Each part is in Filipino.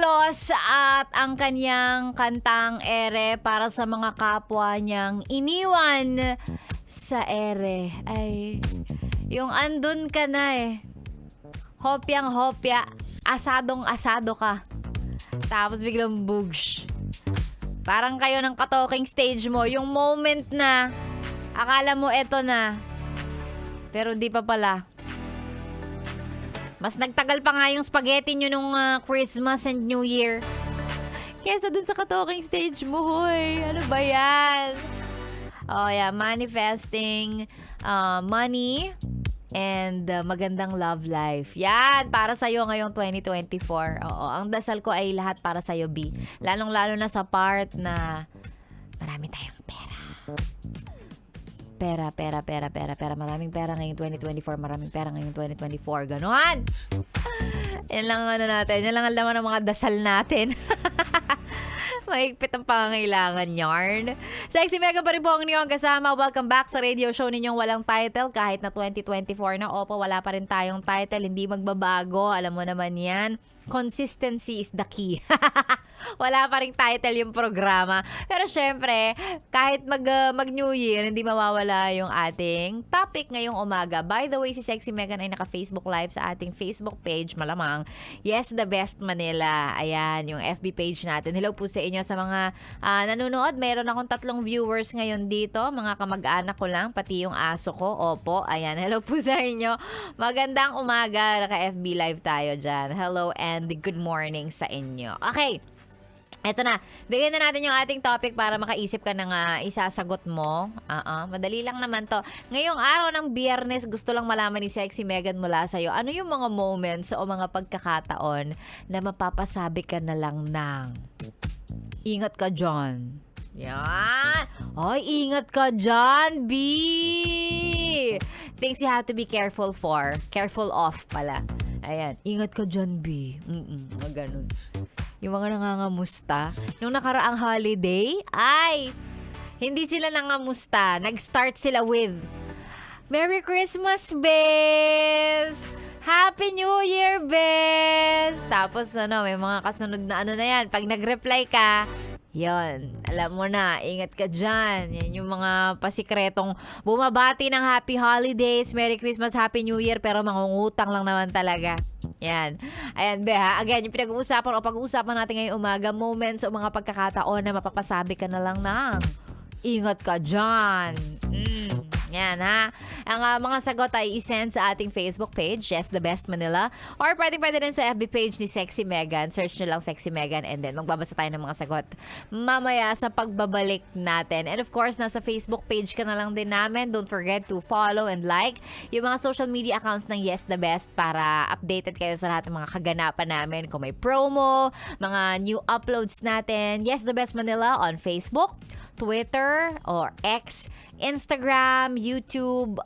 Carlos at ang kanyang kantang Ere para sa mga kapwa niyang iniwan sa ere. Ay, yung andun ka na eh. Hopyang hopya, asadong asado ka. Tapos biglang bugs. Parang kayo ng ka-talking stage mo, yung moment na akala mo eto na. Pero di pa pala. Mas nagtagal pa nga yung spaghetti nyo nung Christmas and New Year. Kesa dun sa ka-talking stage mo, hoy. Ano ba yan? Oh yeah, manifesting money and magandang love life. Yan, para sa'yo ngayong 2024. Oo, ang dasal ko ay lahat para sa'yo, B. Lalong-lalo na sa part na marami tayong pera. Pera. Maraming pera ngayong 2024. Maraming pera ngayong 2024. Ganon! Yan lang ano natin. Yan lang ang laman ng mga dasal natin. Mahigpit ang pangangailangan, yarn. Sexy Mega pa rin po ang inyong kasama. Welcome back sa radio show ninyong walang title. Kahit na 2024 na, opo, wala pa rin tayong title. Hindi magbabago. Alam mo naman yan. Consistency is the key. Wala pa ring title yung programa. Pero syempre, kahit mag-New Year, hindi mawawala yung ating topic ngayong umaga. By the way, si Sexy Megan ay naka-Facebook Live sa ating Facebook page, malamang. Yes, The Best Manila. Ayan, yung FB page natin. Hello po sa inyo sa mga nanonood. Meron akong 3 viewers ngayon dito. Mga kamag-anak ko lang, pati yung aso ko. Opo, ayan. Hello po sa inyo. Magandang umaga. Naka-FB Live tayo dyan. Hello and good morning sa inyo. Okay. Eto na, bigyan na natin yung ating topic para makaisip ka ng isasagot mo. Madali lang naman to. Ngayong araw ng Biyernes, gusto lang malaman ni Sexy Megan mula sa'yo, ano yung mga moments o mga pagkakataon na mapapasabi ka na lang ng ingat ka dyan. Yan. Ay, ingat ka dyan, B! Things you have to be careful for. Careful of pala. Ayan, ingat ka dyan, B. Ganun. Yung mga nangangamusta. Nung nakaraang holiday, ay, hindi sila nangamusta. Nag-start sila with, Merry Christmas, bes! Happy New Year, bes! Tapos, may mga kasunod na na yan. Pag nag-reply ka, yon, alam mo na, ingat ka dyan. Yan yung mga pasikretong bumabati ng Happy Holidays, Merry Christmas, Happy New Year, pero mangungutang lang naman talaga. Yan. Ayan, Beha. Again, yung pinag-uusapan o pag-uusapan natin ngayong umaga, moments o mga pagkakataon na mapapasabi ka na lang na ingat ka dyan. Yan, ha? Ang mga sagot ay isend sa ating Facebook page, Yes, The Best Manila. Or pwede rin sa FB page ni Sexy Megan. Search nyo lang Sexy Megan and then magbabasa tayo ng mga sagot mamaya sa pagbabalik natin. And of course, nasa Facebook page ka na lang din namin. Don't forget to follow and like yung mga social media accounts ng Yes, The Best para updated kayo sa lahat ng mga kaganapan namin. Kung may promo, mga new uploads natin. Yes, The Best Manila on Facebook, Twitter, or X, Instagram, YouTube,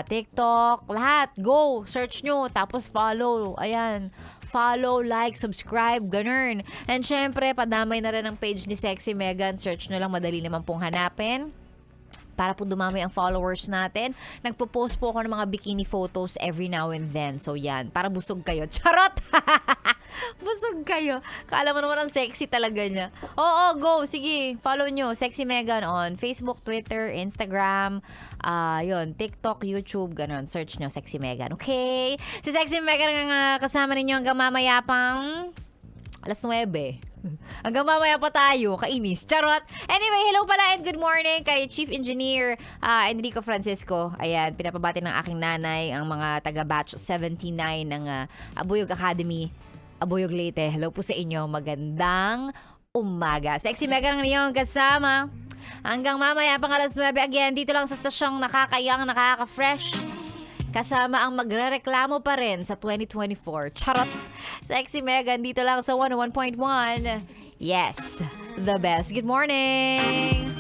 TikTok, lahat. Go! Search nyo, tapos follow. Ayan. Follow, like, subscribe, ganun. And syempre, padamay na rin ang page ni Sexy Megan. Search nyo lang, madali naman pong hanapin. Para po dumami ang followers natin. Nagpo-post po ako ng mga bikini photos every now and then. So yan, para busog kayo. Charot! Busog kayo. Kala mo naman ang sexy talaga niya. Oo, go. Sige, follow nyo. Sexy Megan on Facebook, Twitter, Instagram, TikTok, YouTube, ganun. Search nyo, Sexy Megan. Okay? Si Sexy Megan ang kasama ninyo hanggang mamaya pang 9:00. Hanggang mamaya pa tayo, kainis. Charot! Anyway, hello pala and good morning kay Chief Engineer Enrico Francisco. Ayan, pinapabati ng aking nanay ang mga taga-batch 79 ng Abuyog Academy, Abuyog Leyte. Hello po sa inyo. Magandang umaga. Sexy Megan ang inyong kasama. Hanggang mamaya pang 9:00. Again, dito lang sa stasyong nakakayang, nakaka-fresh. Kasama ang magrereklamo pa rin sa 2024. Charot! Sexy Megan dito lang sa 101.1. Yes, the best. Good morning!